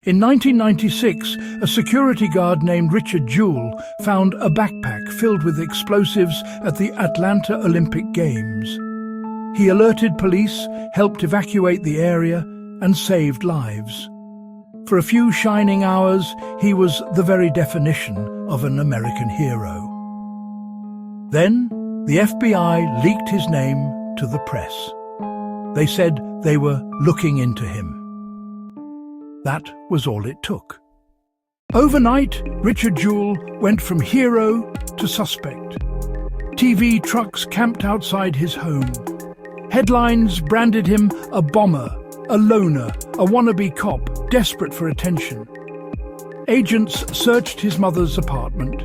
In 1996, a security guard named Richard Jewell found a backpack filled with explosives at the Atlanta Olympic Games. He alerted police, helped evacuate the area, and saved lives. For a few shining hours, he was the very definition of an American hero. Then, the FBI leaked his name to the press. They said they were looking into him. That was all it took. Overnight, Richard Jewell went from hero to suspect. TV trucks camped outside his home. Headlines branded him a bomber, a loner, a wannabe cop, desperate for attention. Agents searched his mother's apartment.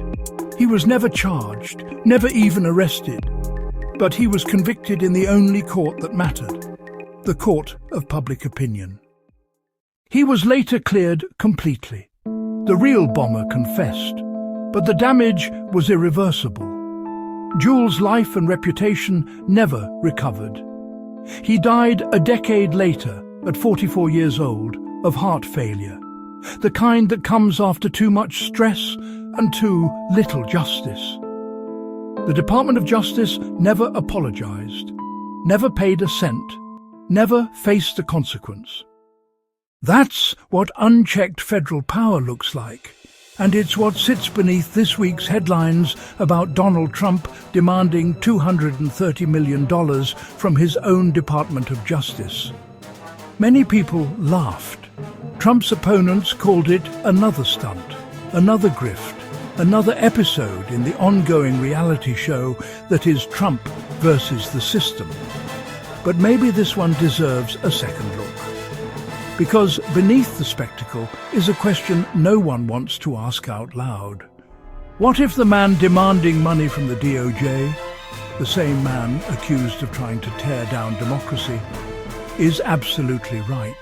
He was never charged, never even arrested. But he was convicted in the only court that mattered, the court of public opinion. He was later cleared completely. The real bomber confessed, but the damage was irreversible. Jewell's life and reputation never recovered. He died a decade later, at 44 years old, of heart failure, the kind that comes after too much stress and too little justice. The Department of Justice never apologized, never paid a cent, never faced the consequence. That's what unchecked federal power looks like, and it's what sits beneath this week's headlines about Donald Trump demanding $230 million from his own Department of Justice. Many people laughed. Trump's opponents called it another stunt, another grift, another episode in the ongoing reality show that is Trump versus the system. But maybe this one deserves a second look. Because beneath the spectacle is a question no one wants to ask out loud. What if the man demanding money from the DOJ, the same man accused of trying to tear down democracy, is absolutely right?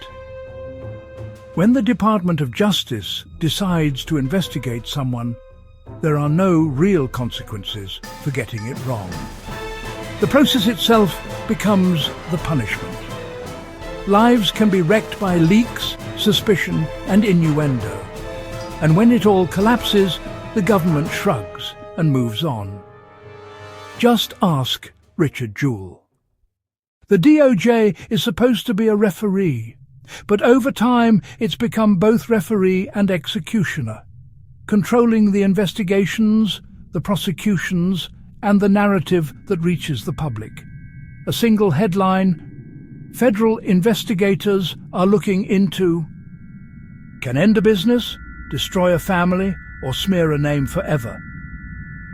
When the Department of Justice decides to investigate someone, there are no real consequences for getting it wrong. The process itself becomes the punishment. Lives can be wrecked by leaks, suspicion, and innuendo. And when it all collapses, the government shrugs and moves on. Just ask Richard Jewell. The DOJ is supposed to be a referee, but over time it's become both referee and executioner, controlling the investigations, the prosecutions, and the narrative that reaches the public. A single headline: federal investigators are looking into can end a business, destroy a family, or smear a name forever.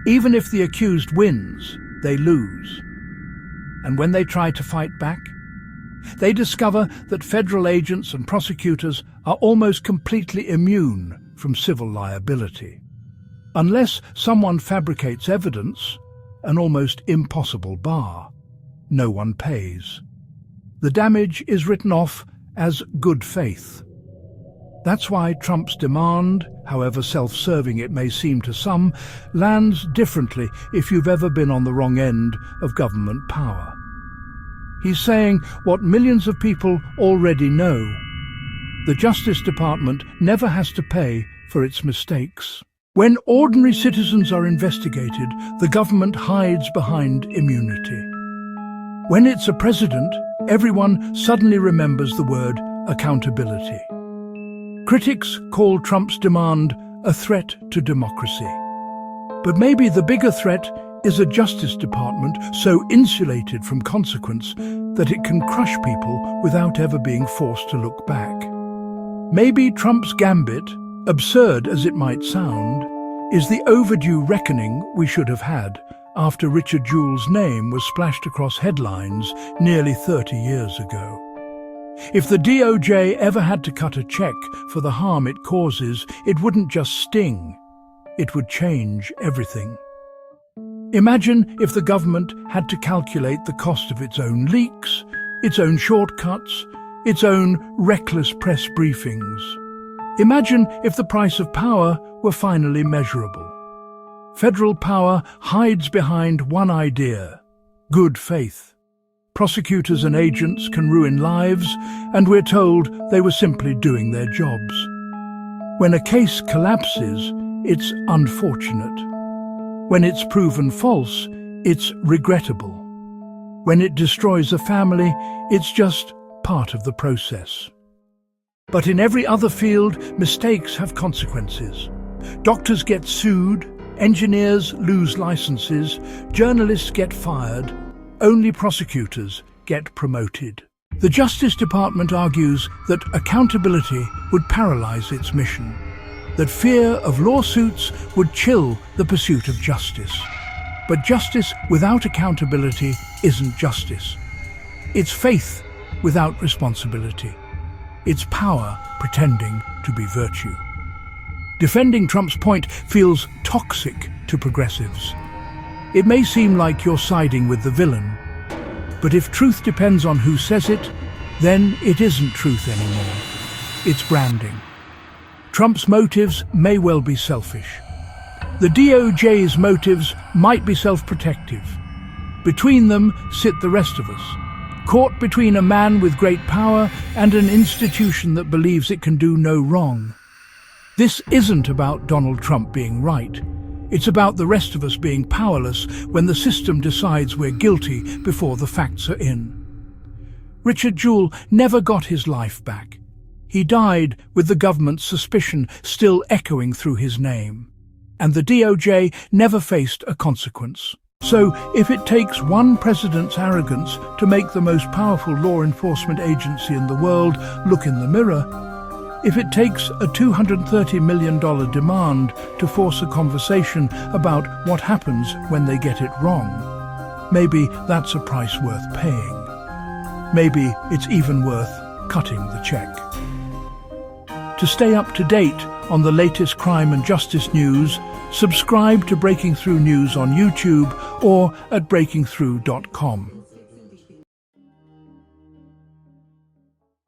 Even if the accused wins, they lose. And when they try to fight back, they discover that federal agents and prosecutors are almost completely immune from civil liability. Unless someone fabricates evidence, an almost impossible bar, no one pays. The damage is written off as good faith. That's why Trump's demand, however self-serving it may seem to some, lands differently if you've ever been on the wrong end of government power. He's saying what millions of people already know. The Justice Department never has to pay for its mistakes. When ordinary citizens are investigated, the government hides behind immunity. When it's a president, everyone suddenly remembers the word accountability. Critics call Trump's demand a threat to democracy. But maybe the bigger threat is a Justice Department so insulated from consequence that it can crush people without ever being forced to look back. Maybe Trump's gambit, absurd as it might sound, is the overdue reckoning we should have had after Richard Jewell's name was splashed across headlines nearly 30 years ago. If the DOJ ever had to cut a check for the harm it causes, it wouldn't just sting, it would change everything. Imagine if the government had to calculate the cost of its own leaks, its own shortcuts, its own reckless press briefings. Imagine if the price of power were finally measurable. Federal power hides behind one idea: good faith. Prosecutors and agents can ruin lives, and we're told they were simply doing their jobs. When a case collapses, it's unfortunate. When it's proven false, it's regrettable. When it destroys a family, it's just part of the process. But in every other field, mistakes have consequences. Doctors get sued, engineers lose licenses, journalists get fired, only prosecutors get promoted. The Justice Department argues that accountability would paralyze its mission, that fear of lawsuits would chill the pursuit of justice. But justice without accountability isn't justice. It's faith without responsibility. It's power pretending to be virtue. Defending Trump's point feels toxic to progressives. It may seem like you're siding with the villain, but if truth depends on who says it, then it isn't truth anymore. It's branding. Trump's motives may well be selfish. The DOJ's motives might be self-protective. Between them sit the rest of us, caught between a man with great power and an institution that believes it can do no wrong. This isn't about Donald Trump being right. It's about the rest of us being powerless when the system decides we're guilty before the facts are in. Richard Jewell never got his life back. He died with the government's suspicion still echoing through his name. And the DOJ never faced a consequence. So, if it takes one president's arrogance to make the most powerful law enforcement agency in the world look in the mirror, if it takes a $230 million demand to force a conversation about what happens when they get it wrong, maybe that's a price worth paying. Maybe it's even worth cutting the check. To stay up to date on the latest crime and justice news, subscribe to Breaking Through News on YouTube or at breakingthrough.com.